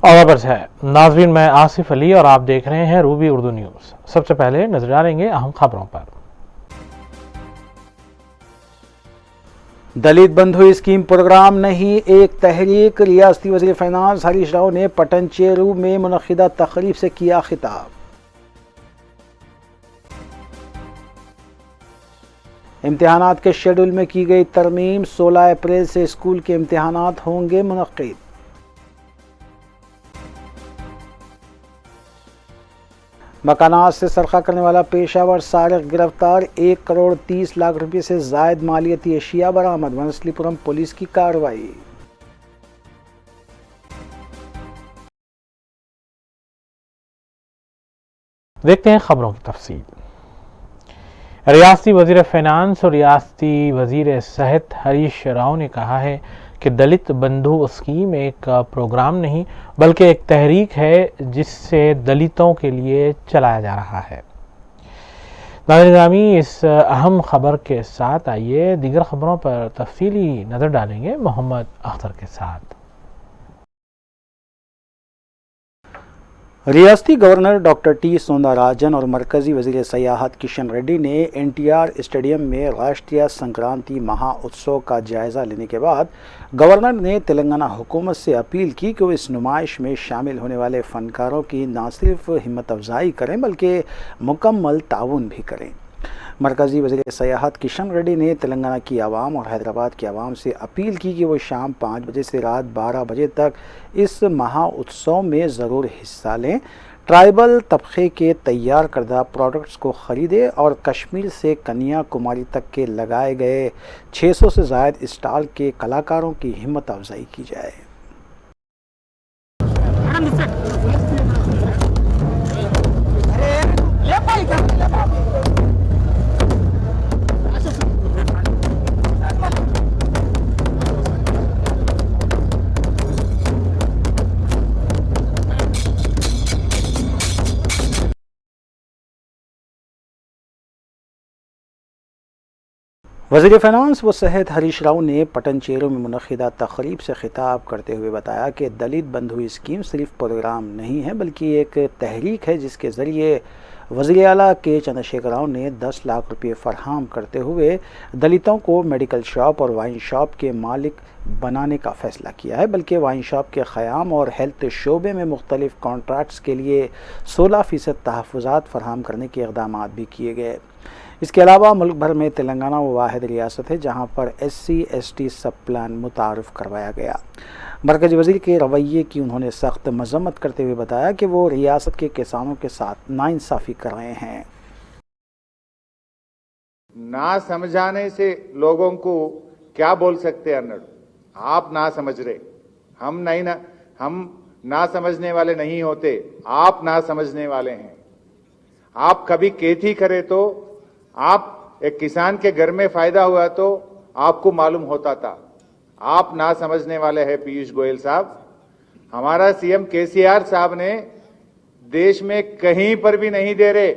और खबर है नाजरीन, मैं आसिफ अली और आप देख रहे हैं रूबी उर्दू न्यूज। सबसे पहले नजर डालेंगे अहम खबरों पर। दलित बंधु स्कीम प्रोग्राम नहीं, एक तहरीक। रियासती वज़ीर फाइनेंस हरीश राव ने पटनचेरू में मुनक़िदा तकरीब से किया खिताब। इम्तिहानात के शेड्यूल में की गई तरमीम, 16 अप्रैल से स्कूल के इम्तिहानात होंगे मुनक़्क़िद। मकानात से सरका करने वाला पेशावर सारिक गिरफ्तार, 1 करोड़ 30 लाख रुपये से जायद मालियती अशिया बरामद। वनस्लीपुरम पुलिस की कार्रवाई। देखते हैं खबरों की तफसील। रियासती वज़ीर फाइनेंस और रियासती वज़ीर सेहत हरीश राव ने कहा है कि दलित बंधु स्कीम एक प्रोग्राम नहीं बल्कि एक तहरीक है जिससे दलितों के लिए चलाया जा रहा है। नाज़रीन, इस अहम खबर के साथ आइए दीगर खबरों पर तफसीली नज़र डालेंगे मोहम्मद अख्तर के साथ। रियासती गवर्नर डॉक्टर टी सोंदाराजन और मरकजी वज़ीर सयाहत किशन रेड्डी ने NTR स्टेडियम में राष्ट्रीय संक्रांति महाउत्सव का जायज़ा लेने के बाद गवर्नर ने तेलंगाना हुकूमत से अपील की कि वो इस नुमाइश में शामिल होने वाले फ़नकारों की न सिर्फ हिम्मत अफजाई करें बल्कि मुकम्मल ताउन भी करें। मरकजी वज़ीर सयाहत किशन रेड्डी ने तेलंगाना की आवाम और हैदराबाद की आवाम से अपील की कि वो शाम 5 बजे से रात 12 बजे तक इस महाउत्सव में ज़रूर हिस्सा लें, ट्राइबल तबके के तैयार करदा प्रोडक्ट्स को ख़रीदें और कश्मीर से कन्याकुमारी तक के लगाए गए 600 से ज़ायद स्टॉल के कलाकारों की हिम्मत अफजाई की जाए। वज़ीर फाइनेंस व सेहत हरीश राव ने पटनचेरू में मुनक़िदा तकरीब से खिताब करते हुए बताया कि दलित बंधु स्कीम सिर्फ प्रोग्राम नहीं है बल्कि एक तहरीक है जिसके ज़रिए वज़ीर आला के चंद्रशेखर राव ने 10 लाख रुपये फराहम करते हुए दलितों को मेडिकल शॉप और वाइन शॉप के मालिक बनाने का फ़ैसला किया है, बल्कि वाइन शॉप के क़याम और हेल्थ शोबे में मुख्तलिफ़ कॉन्ट्रैक्ट्स के लिए 16% तहफ़्फ़ुज़ात फराहम करने के इक़दामात भी किए गए। इसके अलावा मुल्क भर में तेलंगाना वो वाहिद रियासत है जहाँ पर SC/ST सब प्लान मुतारफ़ करवाया गया। मरकज़ी वज़ीर के रवैये की उन्होंने सख्त मज़म्मत करते हुए बताया कि वो रियासत के किसानों के साथ नाइंसाफ़ी कर रहे हैं। ना समझाने से लोगों को क्या बोल सकते हैं? आप ना समझ रहे, हम ना समझने वाले नहीं होते, आप ना समझने वाले हैं। आप कभी खेती करे तो आप एक किसान के घर में फायदा हुआ तो आपको मालूम होता था। आप ना समझने वाले हैं पीयूष गोयल साहब। हमारा CM KCR साहब ने देश में कहीं पर भी नहीं दे रहे,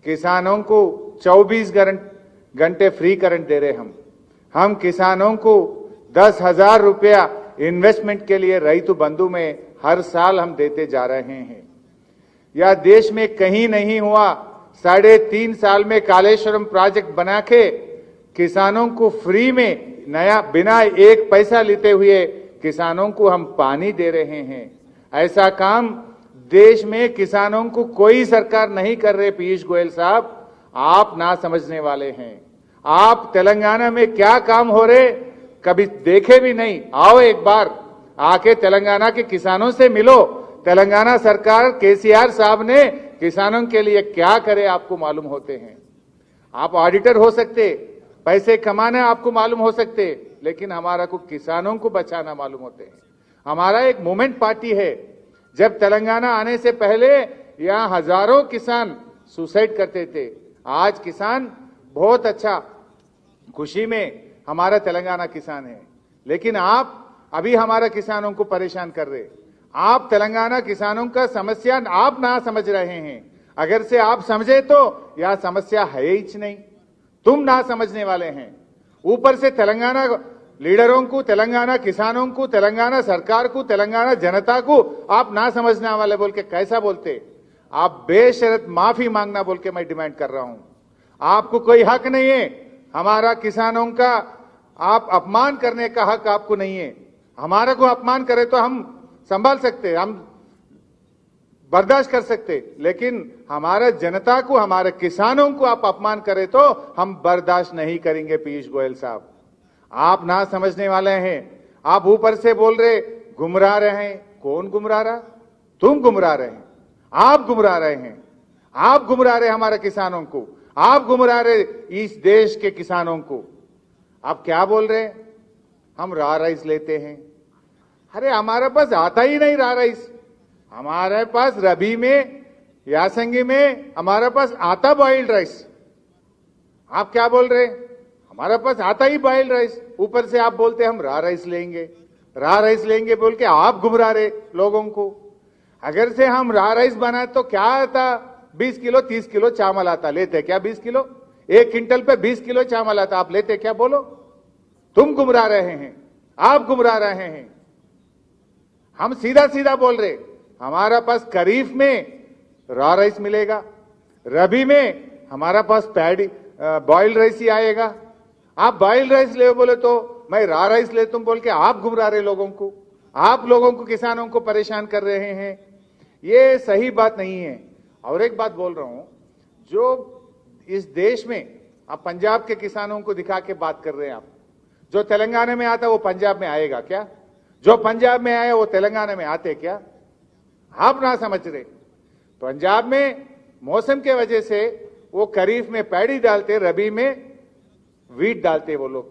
किसानों को 24 घंटे फ्री करंट दे रहे। हम किसानों को 10,000 रुपया इन्वेस्टमेंट के लिए रैतु बंधु में हर साल हम देते जा रहे हैं। यह देश में कहीं नहीं हुआ। 3.5 साल में कालेश्वरम प्रोजेक्ट बना के किसानों को फ्री में नया बिना एक पैसा लेते हुए किसानों को हम पानी दे रहे हैं। ऐसा काम देश में किसानों को कोई सरकार नहीं कर रहे। पीयूष गोयल साहब, आप ना समझने वाले हैं। आप तेलंगाना में क्या काम हो रहे कभी देखे भी नहीं। आओ एक बार आके तेलंगाना के किसानों से मिलो। तेलंगाना सरकार KCR साहब ने किसानों के लिए क्या करे आपको मालूम होते हैं। आप ऑडिटर हो सकते, पैसे कमाना आपको मालूम हो सकते, लेकिन हमारा को किसानों को बचाना मालूम होते हैं। हमारा एक मूवमेंट पार्टी है। जब तेलंगाना आने से पहले यहाँ हजारों किसान सुसाइड करते थे। आज किसान बहुत अच्छा खुशी में हमारा तेलंगाना किसान है, लेकिन आप अभी हमारा किसानों को परेशान कर रहे। आप तेलंगाना किसानों का समस्या आप ना समझ रहे हैं। अगर से आप समझे तो यह समस्या है ही नहीं, तुम ना समझने वाले हैं। ऊपर से तेलंगाना लीडरों को, तेलंगाना किसानों को, तेलंगाना सरकार को, तेलंगाना जनता को आप ना समझने वाले बोल के कैसा बोलते? आप बेशर्त माफी मांगना बोल के मैं डिमांड कर रहा हूं। आपको कोई हक नहीं है हमारा किसानों का आप अपमान करने का हक आपको नहीं है। हमारा को अपमान करे तो हम संभाल सकते, हम बर्दाश्त कर सकते, लेकिन हमारा जनता को, हमारे किसानों को आप अपमान करें तो हम बर्दाश्त नहीं करेंगे। पीयूष गोयल साहब, आप ना समझने वाले हैं। आप ऊपर से बोल रहे गुमराह रहे हैं। कौन गुमराह रहा? तुम गुमराह रहे हैं, आप गुमराह रहे हैं, आप गुमराह रहे हमारे किसानों को, आप गुमराह रहे इस देश के किसानों को। आप क्या बोल रहे हैं? हम रॉ राइस लेते हैं। अरे हमारे पास आता ही नहीं रॉ राइस। हमारे पास रबी में, यासंगी में हमारे पास आता बॉइल्ड राइस। आप क्या बोल रहे हैं? हमारे पास आता ही बॉइल्ड राइस। ऊपर से आप बोलते हम रॉ राइस लेंगे, रॉ राइस लेंगे बोल के आप गुमराह रहे लोगों को। अगर से हम रॉ राइस बनाए तो क्या आता? 20 किलो 30 किलो चावल आता। लेते क्या 20 किलो? 1 क्विंटल पे 20 किलो चावल आता। आप लेते क्या? बोलो। तुम गुमराह रहे हैं, आप गुमराह रहे हैं। हम सीधा सीधा बोल रहे, हमारा पास खरीफ में रॉ राइस मिलेगा, रबी में हमारा पास पैडी बॉइल्ड राइस ही आएगा। आप बॉइल्ड राइस ले बोले तो मैं रॉ राइस ले तुम बोल के आप गुमराह रहे लोगों को, आप लोगों को, किसानों को परेशान कर रहे हैं। ये सही बात नहीं है। और एक बात बोल रहा हूं, जो इस देश में आप पंजाब के किसानों को दिखा के बात कर रहे हैं, आप जो तेलंगाना में आता वो पंजाब में आएगा क्या? जो पंजाब में आया वो तेलंगाना में आते क्या? आप ना समझ रहे। पंजाब में मौसम के वजह से वो खरीफ में पैडी डालते, रबी में वीट डालते वो लोग।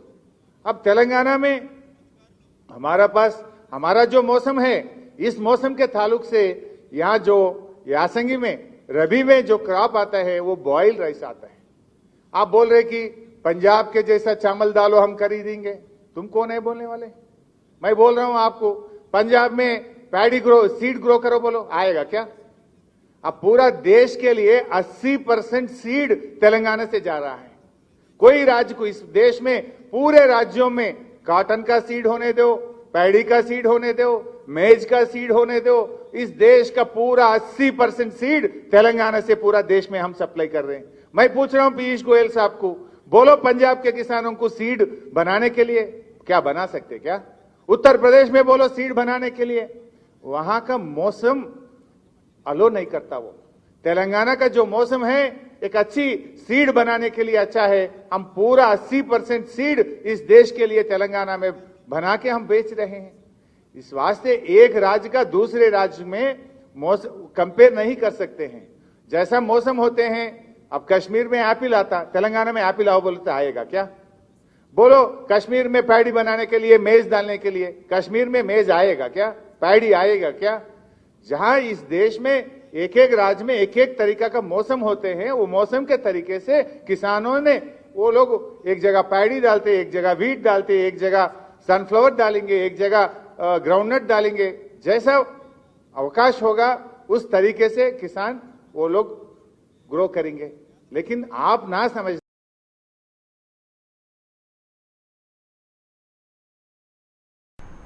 अब तेलंगाना में हमारा पास हमारा जो मौसम है, इस मौसम के ताल्लुक से यहां जो यासंगी में, रबी में जो क्रॉप आता है वो बॉइल्ड राइस आता है। आप बोल रहे कि पंजाब के जैसा चावल दालो हम खरीदेंगे। तुम कौन है बोलने वाले? मैं बोल रहा हूं आपको, पंजाब में पैडी ग्रो, सीड ग्रो करो बोलो, आएगा क्या? अब पूरा देश के लिए 80% सीड तेलंगाना से जा रहा है। कोई राज्य को इस देश में, पूरे राज्यों में कॉटन का सीड होने दो, पैडी का सीड होने दो, मेज का सीड होने दो। इस देश का पूरा 80% सीड तेलंगाना से पूरा देश में हम सप्लाई कर रहे हैं। मैं पूछ रहा हूं पीयूष गोयल साहब को, बोलो पंजाब के किसानों को सीड बनाने के लिए क्या बना सकते क्या? उत्तर प्रदेश में बोलो सीड बनाने के लिए, वहां का मौसम अलो नहीं करता। वो तेलंगाना का जो मौसम है एक अच्छी सीड बनाने के लिए अच्छा है। हम पूरा 80% सीड इस देश के लिए तेलंगाना में बना के हम बेच रहे हैं। इस वास्ते एक राज्य का दूसरे राज्य में मौसम कंपेयर नहीं कर सकते हैं। जैसा मौसम होते हैं, अब कश्मीर में एप्पल आता, तेलंगाना में एप्पल आओ बोलते आएगा क्या? बोलो कश्मीर में पैडी बनाने के लिए, मेज डालने के लिए कश्मीर में मेज आएगा क्या? पैडी आएगा क्या? जहां इस देश में एक एक राज्य में एक एक तरीका का मौसम होते हैं, वो मौसम के तरीके से किसानों ने, वो लोग एक जगह पैडी डालते, एक जगह वीट डालते, एक जगह सनफ्लावर डालेंगे, एक जगह ग्राउंडनट डालेंगे। जैसा अवकाश होगा उस तरीके से किसान वो लोग ग्रो करेंगे। लेकिन आप ना समझ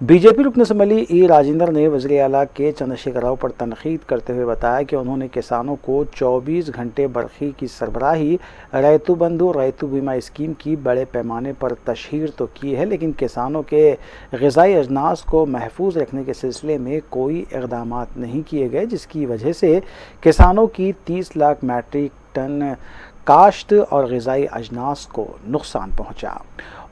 बीजेपी रुकन असम्बली ई राजेंद्र ने वज़ीर आला के चंद्रशेखर राव पर तनकीद करते हुए बताया कि उन्होंने किसानों को 24 घंटे बरखी की सरबराही, रैतु बंधु, रैतु बीमा स्कीम की बड़े पैमाने पर तशहीर तो की है, लेकिन किसानों के ग़िज़ाई अजनास को महफूज रखने के सिलसिले में कोई इक़दाम नहीं किए गए, जिसकी वजह से किसानों की 30 लाख मैट्रिक टन काश्त और ग़िज़ाई अजनास को नुकसान पहुँचा।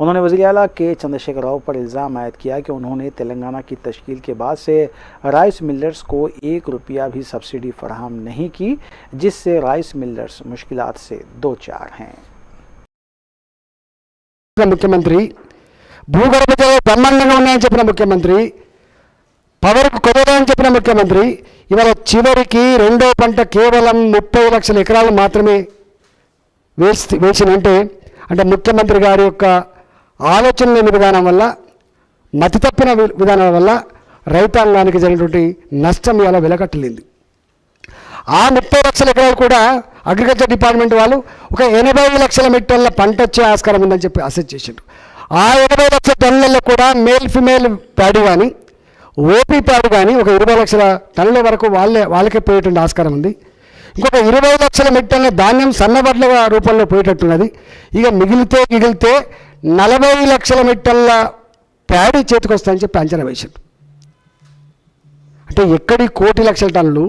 उन्होंने वज़ीर आला के चंद्रशेखर राव पर इल्ज़ाम आयद किया कि उन्होंने तेलंगाना की तश्कील के बाद से राइस मिलर्स को 1 रुपया भी सब्सिडी फराहम नहीं की, जिससे राइस मिलर्स मुश्किलात से दो चार हैं। मुख्यमंत्री భూగర్భ జలాలు బ్రహ్మాండంగా ఉన్నాయని చెప్పిన ముఖ్యమంత్రి, పవర్కు కుదరని చెప్పిన ముఖ్యమంత్రి, ఇవాళ చివరికి రెండో పంట కేవలం 30 లక్షల ఎకరాలు మాత్రమే వేసినంటే అంటే ముఖ్యమంత్రి గారి యొక్క ఆలోచన లేని విధానం వల్ల, మతి తప్పిన విధానం వల్ల రైతాంగానికి జరిగినటువంటి నష్టం ఇలా వెలకట్టలేదు. ఆ 30 లక్షల ఎకరాలు కూడా అగ్రికల్చర్ డిపార్ట్మెంట్ వాళ్ళు ఒక 80 లక్షల మెట్రిక్ టన్నుల పంట వచ్చే ఆస్కారం ఉందని చెప్పి అసెస్ చేసిండ్రు. ఆ 20 లక్షల టన్నులలో కూడా మేల్ ఫిమేల్ ప్యాడీ కానీ ఓపీ ప్యాడీ కానీ ఒక 20 లక్షల టన్నుల వరకు వాళ్ళకే పోయేటువంటి ఆస్కారం ఉంది. ఇంకొక 20 లక్షల మెట్రిక్ ధాన్యం సన్నబడ్ల రూపంలో పోయేటట్టున్నది. ఇక మిగిలితే 40 లక్షల మెట్రిక్ల ప్యాడీ చేతికి వస్తాయని చెప్పి అంచనా వేశారు. అంటే ఎక్కడి కోటి లక్షల టన్నులు,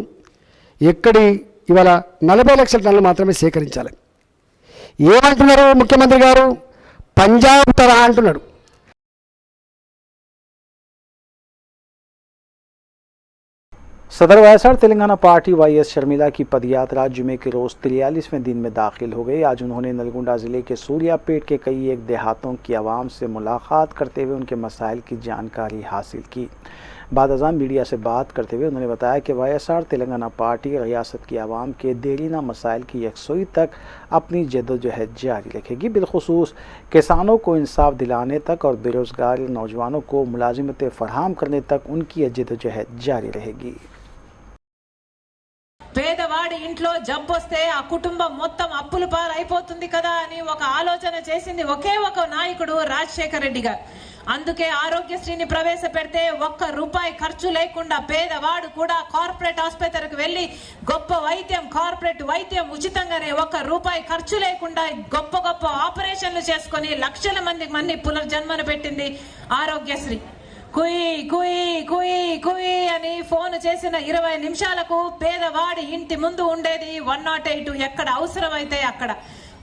ఎక్కడి ఇవాళ 40 లక్షల టన్నులు మాత్రమే సేకరించాలి. ఏమంటున్నారు ముఖ్యమంత్రి గారు? పంజాబ్ తరహా అంటున్నాడు. सदर YSR Telangana party YS Sharmila की पदयात्रा जुमे के रोज़ 43वें दिन में दाखिल हो गई। आज उन्होंने नलगुंडा ज़िले के सूर्यापेट के कई एक देहातों की आवाम से मुलाकात करते हुए उनके मसाइल की जानकारी हासिल की। बाद अज़ान मीडिया से बात करते हुए उन्होंने बताया कि वाईएसआर तेलंगाना पार्टी रियासत की आवाम के देरीना मसाइल की यकसुई तक अपनी जद्दोजहद जारी रखेगी। बिलखुसूस किसानों को इंसाफ दिलाने तक और बेरोज़गार नौजवानों को मुलाजिमतें फराहम करने तक उनकी जद्दोजहद जारी रहेगी। పేదవాడి ఇంట్లో జబ్బొస్తే ఆ కుటుంబం మొత్తం అప్పుల పాలైపోతుంది కదా అని ఒక ఆలోచన చేసింది ఒకే ఒక నాయకుడు రాజశేఖర రెడ్డి గారు. అందుకే ఆరోగ్యశ్రీని ప్రవేశపెడితే ఒక్క రూపాయి ఖర్చు లేకుండా పేదవాడు కూడా కార్పొరేట్ ఆసుపత్రికి వెళ్లి గొప్ప వైద్యం, కార్పొరేట్ వైద్యం ఉచితంగానే ఒక్క రూపాయి ఖర్చు లేకుండా గొప్ప గొప్ప ఆపరేషన్లు చేసుకుని లక్షల మంది పునర్జన్మను పెట్టింది ఆరోగ్యశ్రీ. కుయి కుయి కుయి కుయి అని ఫోన్ చేసిన 20 నిమిషాలకు పేదవాడి ఇంటి ముందు ఉండేది 108, ఎక్కడ అవసరమైతే అక్కడ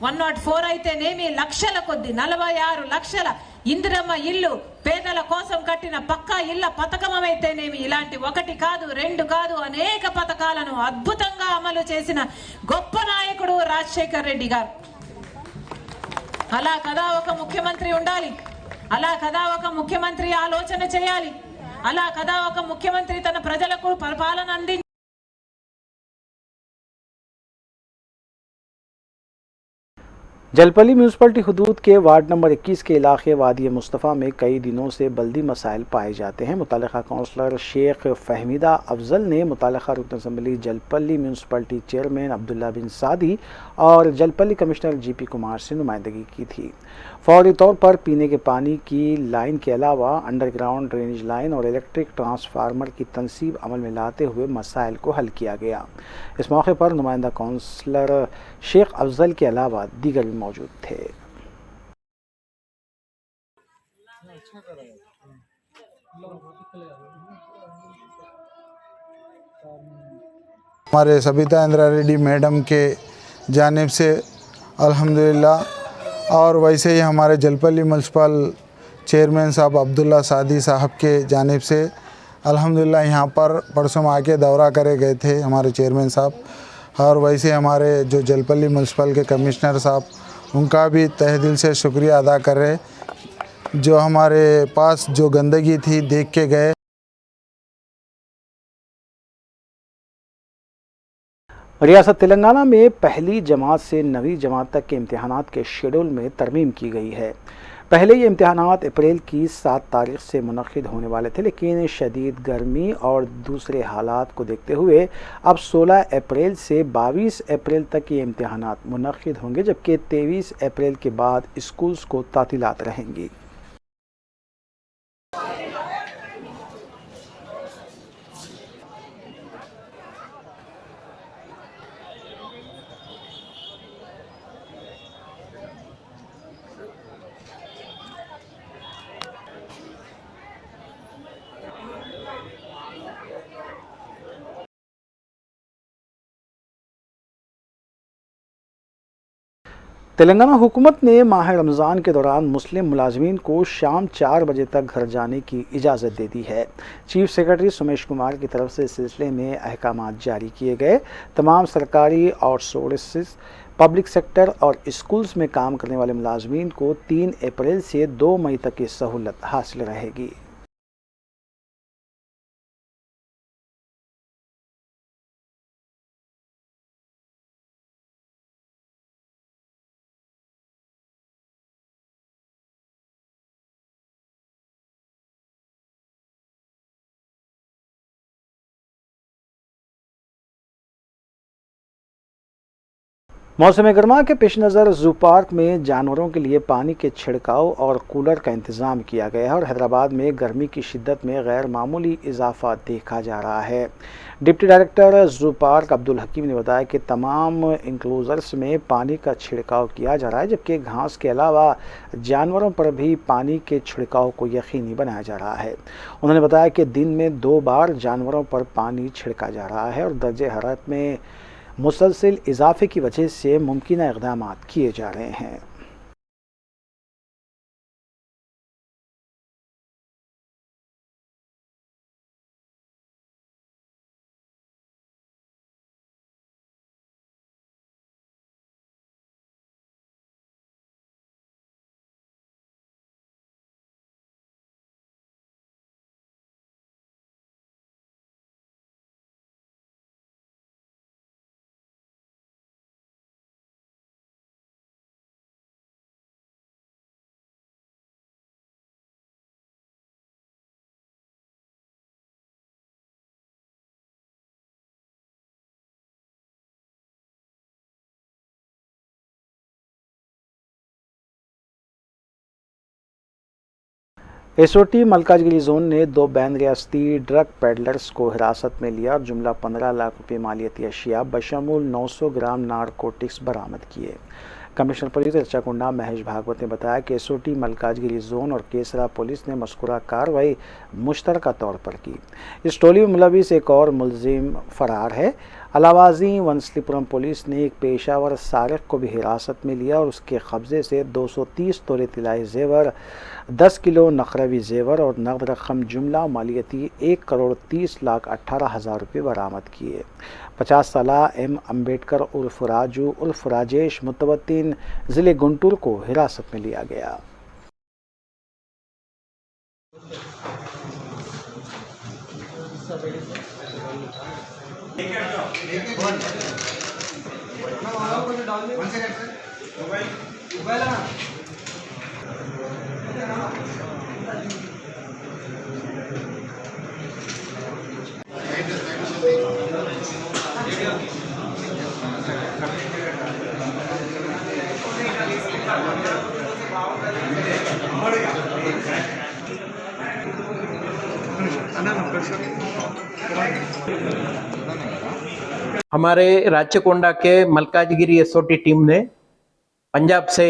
104 అయితేనేమి లక్షల కొద్ది 46 లక్షల ఇందిరమ్మ ఇల్లు పేదల కోసం కట్టిన పక్కా ఇళ్ల పథకం అయితేనేమి ఇలాంటి ఒకటి కాదు రెండు కాదు అనేక పథకాలను అద్భుతంగా అమలు చేసిన గొప్ప నాయకుడు రాజశేఖర్ రెడ్డి గారు. అలా కదా ఒక ముఖ్యమంత్రి ఉండాలి, అలా కదా ఒక ముఖ్యమంత్రి ఆలోచన చేయాలి, అలా కదా ఒక ముఖ్యమంత్రి తన ప్రజలకు పరిపాలన అందించాలి. जलपली म्यूनसिपलिटी हुदूद के वार्ड नंबर 21 के इलाके वादी मुस्तफ़ा में कई दिनों से बल्दी मसाइल पाए जाते हैं। मुतल्लिका काउंसलर शेख फहमीदा अफजल ने मुतल्लिका रुकन असम्बली जलपली म्यूनसिपलिटी चेयरमैन अब्दुल्ला बिन सादी और जलपली कमिश्नर जीपी कुमार से नुमाइंदगी की थी। फौरी तौर पर पीने के पानी की लाइन के अलावा अंडरग्राउंड ड्रेनेज लाइन और इलेक्ट्रिक ट्रांसफार्मर की तनसीब अमल में लाते हुए मसाइल को हल किया गया। इस मौके पर नुमाइंदा काउंसलर शेख अफजल के अलावा दीगर भी मौजूद थे। हमारे सबिता इंदिरा रेड्डी मैडम के जानिब से अल्हम्दुलिल्लाह, और वैसे ही हमारे जलपली म्यूनसिपल चेयरमैन साहब अब्दुल्ला सादी साहब के जानिब से अल्हम्दुलिल्लाह यहाँ पर परसों आके दौरा करे गए थे हमारे चेयरमैन साहब। और वैसे हमारे जो जलपली म्यूनसिपल के कमिश्नर साहब, उनका भी तहे दिल से शुक्रिया अदा कर रहे, जो हमारे पास जो गंदगी थी देख के गए। रियासत तेलंगाना में पहली जमात से 9वीं जमात तक के इम्तिहानात के शेड्यूल में तरमीम की गई है। पहले ये इम्तिहानात अप्रैल की 7 तारीख से मुनक़िद होने वाले थे, लेकिन शदीद गर्मी और दूसरे हालात को देखते हुए अब 16 अप्रैल से 22 अप्रैल तक ये इम्तिहानात मुनक़िद होंगे, जबकि 23 अप्रैल के बाद स्कूल्स को तातीलात रहेंगी। तेलंगाना हुकूमत ने माह रमज़ान के दौरान मुस्लिम मुलाजमीन को शाम 4 बजे तक घर जाने की इजाज़त दे दी है। चीफ सेक्रेटरी सुमेश कुमार की तरफ से इस सिलसिले में अहकामात जारी किए गए। तमाम सरकारी आउटसोर्सेज, पब्लिक सेक्टर और स्कूल्स में काम करने वाले मुलाजमीन को 3 अप्रैल से 2 मई तक की सहूलत हासिल रहेगी। मौसम गर्मा के पेश नज़र जू पार्क में जानवरों के लिए पानी के छिड़काव और कूलर का इंतज़ाम किया गया है और हैदराबाद में गर्मी की शिद्दत में गैर मामूली इजाफा देखा जा रहा है। Deputy director zoo park Abdul Hakeem ने बताया कि तमाम इंक्लोजर्स में पानी का छिड़काव किया जा रहा है, जबकि घास के अलावा जानवरों पर भी पानी के छिड़काव को यकीनी बनाया जा रहा है। उन्होंने बताया कि दिन में 2 बार जानवरों पर पानी छिड़का जा रहा है और दर्जे हरारत में मुसलसल इजाफे की वजह से मुमकिन इक़दाम किए जा रहे हैं। एसओटी मलकाजगिरी जोन ने 2 बैन रियासती ड्रग पेडलर्स को हिरासत में लिया और जुमला 15 लाख रुपये मालियती अशिया बशमूल 900 ग्राम नारकोटिक्स बरामद किए। कमिश्नर पुलिस रचाकुंडा महेश भागवत ने बताया कि एसओटी मलकाजगिरी जोन और केसरा पुलिस ने मज़कूरा कार्रवाई मुश्तरका तौर पर की। इस टोली में मुलविस एक और मुलजिम फरार है। अलावाजी वंसलीपुरम पुलिस ने एक पेशावर सारिक को भी हिरासत में लिया और उसके कब्जे से 230 तोले तिलाई जेवर, 10 किलो नखरवी जेवर और नकद रकम जुमला मालियती 1,30,18,000 रुपये बरामद किए। 50 साला एम अम्बेडकर उर्फ राजू उर्फ राजेश मुतवत्तिन ज़िले गुंटूर को हिरासत में लिया गया। हमारे राचकोंडा के मलकाजगिरी एसओटी टीम ने पंजाब से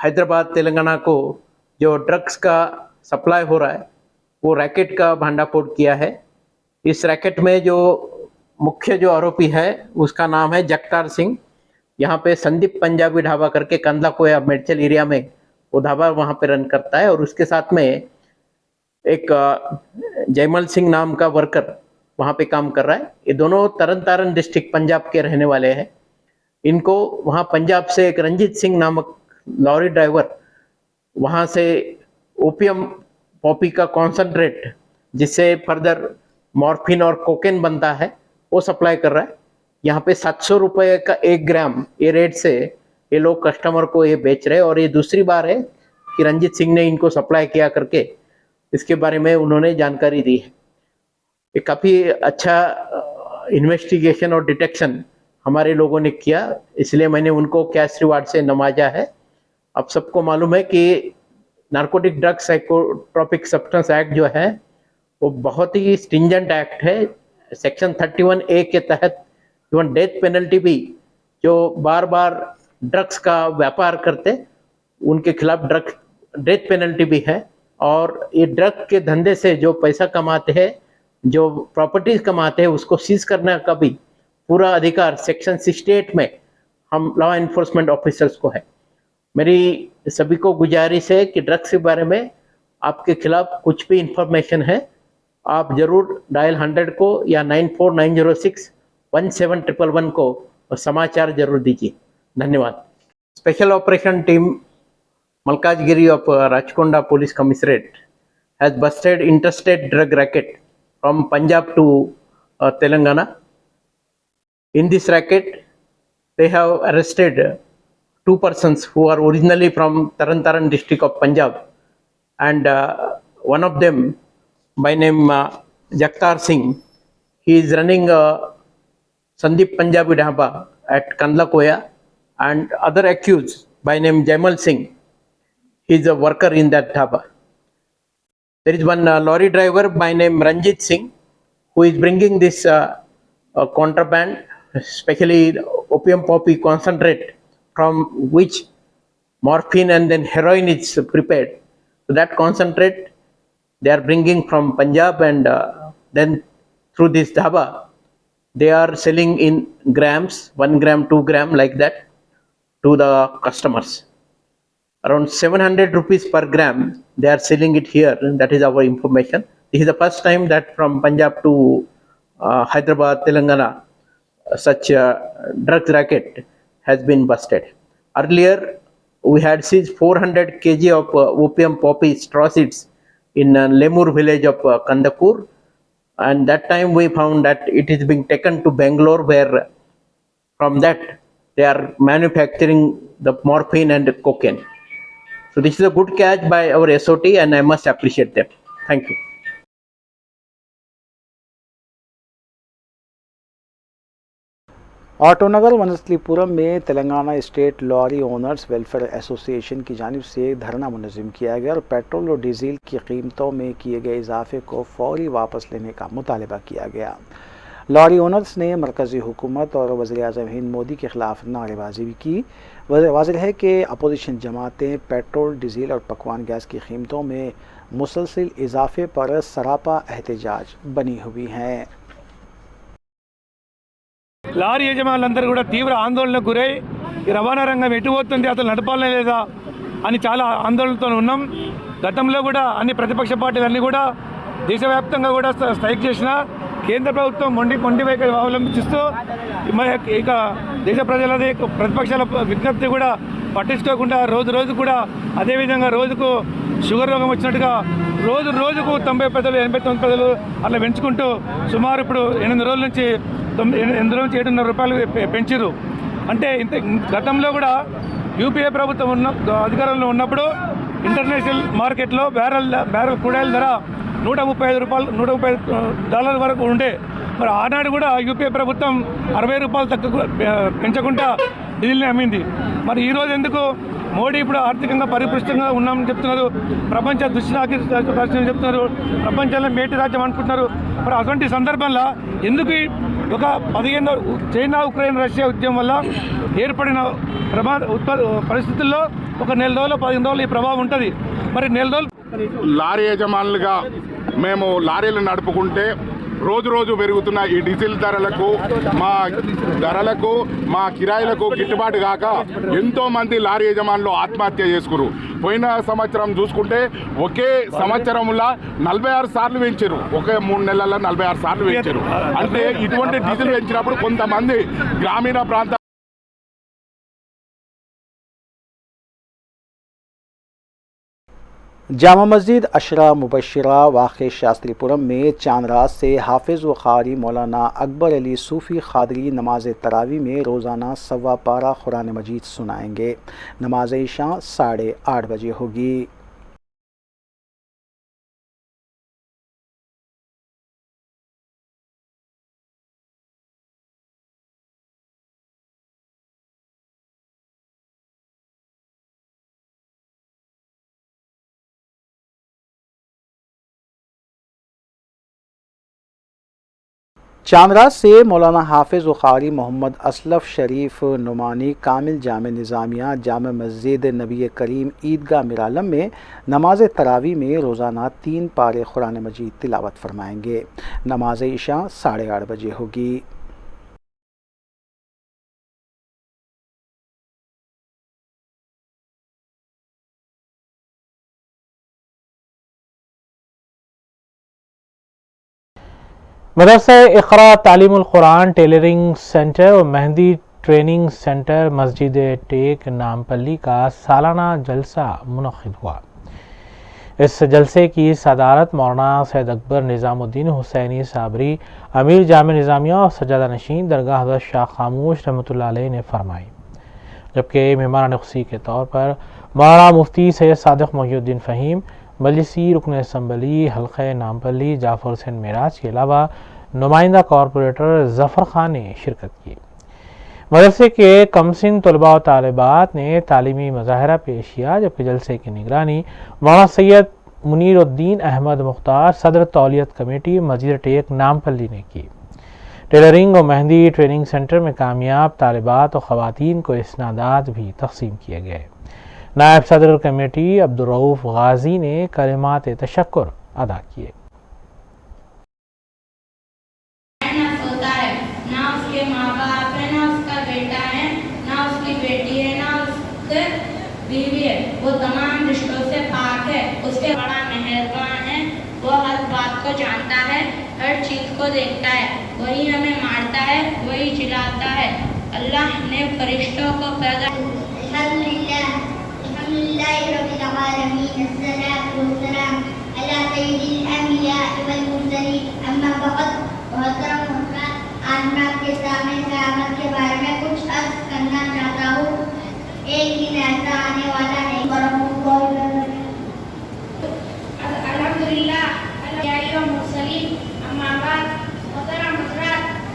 हैदराबाद तेलंगाना को जो ड्रग्स का सप्लाई हो रहा है वो रैकेट का भांडाफोड़ किया है। इस रैकेट में जो मुख्य जो आरोपी है उसका नाम है जगतार सिंह। यहाँ पे संदीप पंजाबी ढाबा करके कंदला कोया मेडचल एरिया में वो ढाबा वहाँ पे रन करता है और उसके साथ में एक जयमल सिंह नाम का वर्कर वहाँ पे काम कर रहा है। ये दोनों तरन तारण डिस्ट्रिक्ट पंजाब के रहने वाले हैं। इनको वहाँ पंजाब से एक रंजीत सिंह नामक लॉरी ड्राइवर वहाँ से ओपियम पॉपी का कॉन्सनट्रेट जिससे फर्दर मॉर्फिन और कोकेन बनता है वो सप्लाई कर रहा है। यहाँ पे 700 रुपये का 1 ग्राम ये रेट से ये लोग कस्टमर को ये बेच रहे हैं और ये दूसरी बार है कि रंजीत सिंह ने इनको सप्लाई किया करके इसके बारे में उन्होंने जानकारी दी है। ये काफ़ी अच्छा इन्वेस्टिगेशन और डिटेक्शन हमारे लोगों ने किया, इसलिए मैंने उनको कैश रिवार्ड से नवाजा है। अब सबको मालूम है कि narcotic drug psychotropic substance act जो है वो बहुत ही स्ट्रिंजेंट एक्ट है। सेक्शन 31A के तहत इवन डेथ पेनल्टी भी जो बार बार ड्रग्स का व्यापार करते उनके खिलाफ डेथ पेनल्टी भी है। और ये ड्रग के धंधे से जो पैसा कमाते हैं, जो प्रॉपर्टीज कमाते हैं, उसको सीज करने का भी पूरा अधिकार सेक्शन 68 में हम लॉ एनफोर्समेंट ऑफिसर्स को है। मेरी सभी को गुजारिश है कि ड्रग्स के बारे में आपके खिलाफ कुछ भी इंफॉर्मेशन है आप जरूर डायल 100 को या 9490617111 को समाचार जरूर दीजिए। धन्यवाद। Special operation team Malkajgiri of Rachkonda Police Commissariat has busted interstate drug racket from Punjab to Telangana. In this racket, they have arrested 2 persons who are originally from Taran Taran district of Punjab, and one of them by name Jagtar Singh. He is running Sandeep Punjabi Dhaba at Kandla Koya. and other accused by name Jaimal Singh. He is a worker in that dhaba. There is one lorry driver by name Ranjit Singh who is bringing this contraband, especially opium poppy concentrate, from which morphine and then heroin is prepared. So that concentrate they are bringing from Punjab, and then through this dhaba they are selling in grams, 1 gram, 2 gram, like that, to the customers. Around 700 rupees per gram they are selling it here, and that is our information. This is the first time that from Punjab to Hyderabad, Telangana, such drugs racket has been busted. Earlier we had seized 400 kg of opium poppy straw seeds in Lemur village of Kandakur, and that time we found that it is being taken to Bangalore, where from that they are manufacturing the morphine and cocaine. So this is a good catch by our SOT, and I must appreciate them. Thank you. Autonagar Vanasthalipuram में Telangana state lorry owners welfare association की जानिब से धरना मुनज़्ज़म किया गया और petrol और diesel की कीमतों में किए गए इजाफे को फौरी वापस लेने का मुतालबा किया गया। लॉरी ओनर्स ने मरकज़ी हुकूमत और वज़ीर-ए-आज़म हिंद मोदी के ख़िलाफ़ नारेबाजी भी की। वाज़ेह है कि अपोजिशन जमातें पेट्रोल, डीजल और पकवान गैस की कीमतों में मुसलसिल इजाफे पर सरापा एहतजाज बनी हुई हैं। లారీ యజమానులందరూ కూడా తీవ్ర ఆందోళనకు గురై ఈ రవాణా రంగం ఎటు పోతుంది, అసలు నడపాలనే లేదా అని చాలా ఆందోళనతో ఉన్నాం. గతంలో కూడా అన్ని ప్రతిపక్ష పార్టీలన్నీ కూడా దేశవ్యాప్తంగా కూడా స్ట్రైక్ చేసిన కేంద్ర ప్రభుత్వం మొండి వైఖరి అవలంబిస్తూ ఇక దేశ ప్రజలది ప్రతిపక్షాల విజ్ఞప్తి కూడా పట్టించుకోకుండా రోజు కూడా అదేవిధంగా రోజుకు షుగర్ రోగం వచ్చినట్టుగా రోజుకు 90 పెద్దలు 89 పెద్దలు అట్లా పెంచుకుంటూ సుమారు ఇప్పుడు 8 రోజుల నుంచి 7.5 రూపాయలు పెంచారు. అంటే గతంలో కూడా యూపీఏ ప్రభుత్వం అధికారంలో ఉన్నప్పుడు ఇంటర్నేషనల్ మార్కెట్లో బ్యారెల్ క్రూడాయిల్ ధర $135 వరకు ఉండే. మరి ఆనాడు కూడా యూపీఏ ప్రభుత్వం $60 తక్కువ పెంచకుండా డీజిల్ని అమ్మింది. మరి ఈరోజు ఎందుకు మోడీ ఇప్పుడు ఆర్థికంగా పరిపుష్టంగా ఉన్నామని చెప్తున్నారు, ప్రపంచ దుష్రాజ్యం చెప్తున్నారు, ప్రపంచంలో మేటి రాజ్యం అనుకుంటున్నారు. మరి అటువంటి సందర్భంలో ఎందుకు ఒక 15 చైనా, ఉక్రెయిన్, రష్యా యుద్ధం వల్ల ఏర్పడిన పరిస్థితుల్లో ఒక నెల రోజులు 15 రోజులు ఈ ప్రభావం ఉంటుంది. మరి నెల రోజులు లారీ యజమానులుగా మేము లారీలు నడుపుకుంటే రోజు పెరుగుతున్న ఈ డీజిల్ ధరలకు మా కిరాయిలకు గిట్టుబాటు కాక ఎంతో మంది లారీ యజమానులు ఆత్మహత్య చేసుకున్నారు. పోయిన సంవత్సరం చూసుకుంటే ఒకే సంవత్సరంలో 46 సార్లు పెంచారు. ఒకే 3 నెలల్లో 46 సార్లు పెంచారు. అంటే ఇటువంటి డీజిల్ పెంచినప్పుడు కొంతమంది గ్రామీణ ప్రాంత जामा मस्जिद अशरा मुबशरा वाक़ शास्त्रीपुरम में चांदरात से हाफिज़ व क़ारी मौलाना अकबर अली सूफ़ी क़ादरी नमाज तरावी में रोज़ाना 1.25 पारा कुरान मजीद सुनाएंगे। नमाज इशा 8:30 बजे होगी। चांदरात से मौलाना हाफिज़ व क़ारी मोहम्मद असलफ़ शरीफ नुमानी कामिल जाम निज़ामिया जामा मस्जिद नबी करीम ईदगाह मिरालम में नमाज तरावी में रोज़ाना 3 पारे कुरान मजीद तिलावत फरमाएंगे। नमाज इशा 8:30 बजे होगी। मदरसा इक़रा तालीमुल कुरान टेलरिंग सेंटर और मेहंदी ट्रेनिंग सेंटर मस्जिद टेक नामपल्ली का सालाना जलसा मुनक़्क़िद हुआ। इस जलसे की सदारत मौलाना सैयद अकबर निज़ामुद्दीन हुसैनी साबरी अमीर जाम निज़ामिया और सज्जादा नशीन दरगाह हज़रत शाह खामोश रहमतुल्लाह अलैह ने फरमाई, जबकि मेहमान ख़ुसूसी के तौर पर मौलाना मुफ्ती सैयद सादिक़ मोहिउद्दीन फ़हीम, मजलिसी रुकन असम्बली हल्क़े नामपल्ली जाफ़र हुसैन मेराज के अलावा नुमाइंदा कॉरपोरेटर ज़फ़र खान ने शिरकत की। मदरसे के कमसिन तलबा और तालिबात ने तालीमी मुजाहरा पेश किया, जबकि जलसे की निगरानी मौलाना सैयद मुनीरुद्दीन अहमद मुख्तार सदर तौलियत कमेटी मस्जिद टेक नामपल्ली ने की। टेलरिंग और मेहंदी ट्रेनिंग सेंटर में कामयाब तालिबात और ख़वातीन को इस्नादात भी तकसीम किए गए। नायब सदर कमेटी अब्दुर्रऊफ गाजी ने कलिमात तशक्कुर अदा किए। वो तमाम रिश्तों से पाक है, उसके बड़ा मेहरबान है, वो हर बात को जानता है, हर चीज को देखता है, वही हमें मारता है, वही जिलाता है। अल्लाह ने फरिश्तों को पैदा के सामने क़यामत के बारे में कुछ अर्ज करना चाहता हूँ। एक दिन ऐसा आने वाला है। अल्हम्दुलिल्लाह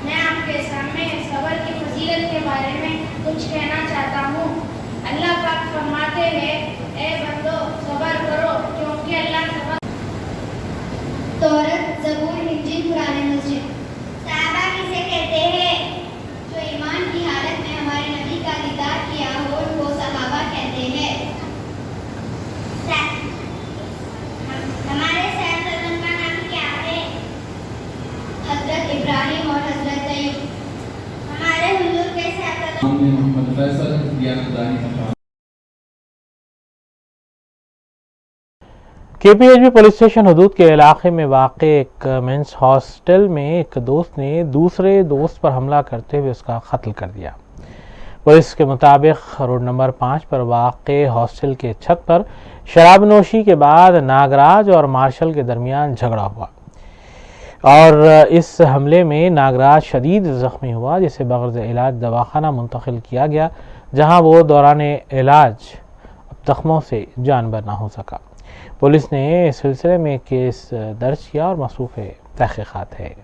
मैं आपके सामने सबर की फजीलत के बारे में कुछ कहना चाहता हूँ। अल्लाह पाक फरमाते हैं, ए बंदो सबर करो क्योंकि अल्लाह सबर। तौरात, ज़बूर, इंजील, कुरान मजीद। सहाबा किसे कहते हैं? जो ईमान की हालत में हमारे नबी का दीदार किया हो, वो सहाबा कहते हैं। हमारे सैयद का नाम क्या है? हजरत इब्राहिम और हजरत अय्यूब। हमारे हुजूर के सैयद मोहम्मद फैसल दियानतदानी। KPHB पुलिस स्टेशन हदूद के इलाके में वाक़ एक मेंस हॉस्टल में एक दोस्त ने दूसरे दोस्त पर हमला करते हुए उसका कत्ल कर दिया। पुलिस के मुताबिक रोड नंबर 5 पर वाक़ हॉस्टल के छत पर शराब नोशी के बाद नागराज और मार्शल के दरमियान झगड़ा हुआ और इस हमले में नागराज शदीद ज़ख्मी हुआ, जिसे बग़र्ज़ इलाज दवाखाना मुंतकिल किया गया, जहां वो दौरान इलाज जख्मों से जानबर ना हो सका। पुलिस ने इस सिलसिले में केस दर्ज किया और मसरूफ़ तहक़ीक़ात है।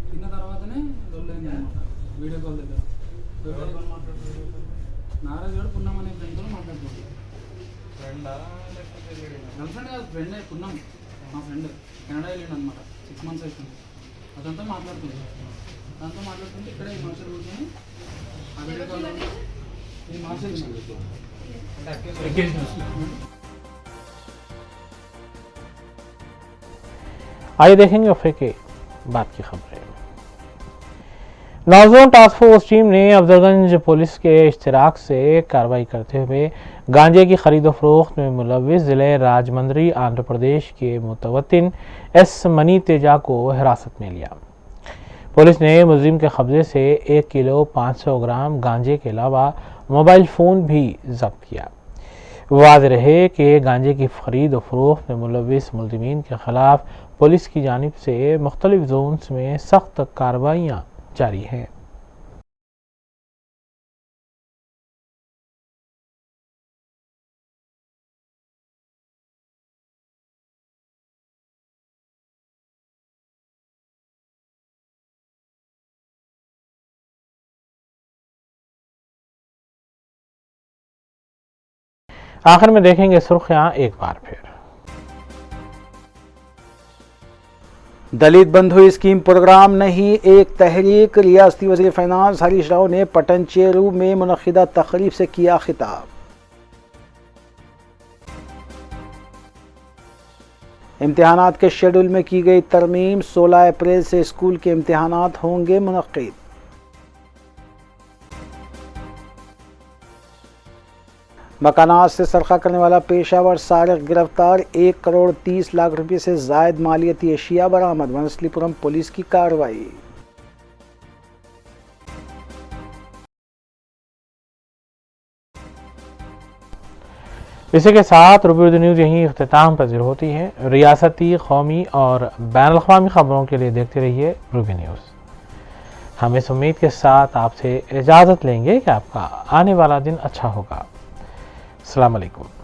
తిన్న తర్వాతనే దొల్లైంది అనమాట వీడియో కాల్ దగ్గర నారాజు గారు పున్నం అనే ఫ్రెండ్తో మాట్లాడుతుంది గర్ల్ ఫ్రెండ్ కాదు ఫ్రెండ్ పున్నం మా ఫ్రెండ్ కెనడా వెళ్ళిండు అనమాట 6 months అవుతుంది అదంతా మాట్లాడుతుంది దాంతో మాట్లాడుతుంటే ఇక్కడ ఈ మార్షల్ కూర్చొని ఆ వీడియో కాల్ ఈ మార్షల్ आइए देखेंगे वफे के बाद की खबरें। नौजवान टास्क फोर्स टीम ने अफजलगंज पुलिस के इश्तिराक से कार्रवाई करते हुए गांजे की खरीदो फरोख्त में मुलव्विस ज़िले राजमंदरी आंध्र प्रदेश के मुतवत्तिन एस मनी तेजा को हिरासत में लिया। पुलिस ने मुलजिम के कब्जे से 1 किलो 500 ग्राम गांजे के अलावा मोबाइल फ़ोन भी जब्त किया। वाज़ेह रहे कि गांजे की खरीद और फरोख्त में मुलव्विस मुलजिमीन के खिलाफ पुलिस की जानिब से मुख्तलिफ जोन्स में सख्त कार्रवाइयाँ जारी हैं। आखिर में देखेंगे सुर्खियां एक बार फिर। दलित बंधु स्कीम प्रोग्राम नहीं, एक तहरीक। रियासती वज़ीर फाइनेंस हरीश राव ने पटनचेरू में मुनक़िदा तक़रीब से किया खिताब। इम्तिहानात के शेड्यूल में की गई तरमीम, 16 अप्रैल से स्कूल के इम्तिहानात होंगे मुनक़्क़िद। मकानात से सरखा करने वाला पेशावर सारिक गिरफ्तार। 1 करोड़ 30 लाख रुपये से जायद मालियती एशिया बरामद। वनस्लीपुरम पुलिस की कार्रवाई। इसी के साथ रुबी न्यूज़ यहीं इख्तिताम पज़ीर होती है। रियासती, कौमी और बैनुल अक़वामी खबरों के लिए देखते रहिए रुबी न्यूज़। हम इस उम्मीद के साथ आपसे इजाज़त लेंगे कि आपका आने वाला दिन अच्छा होगा। अस्सलाम वालेकुम।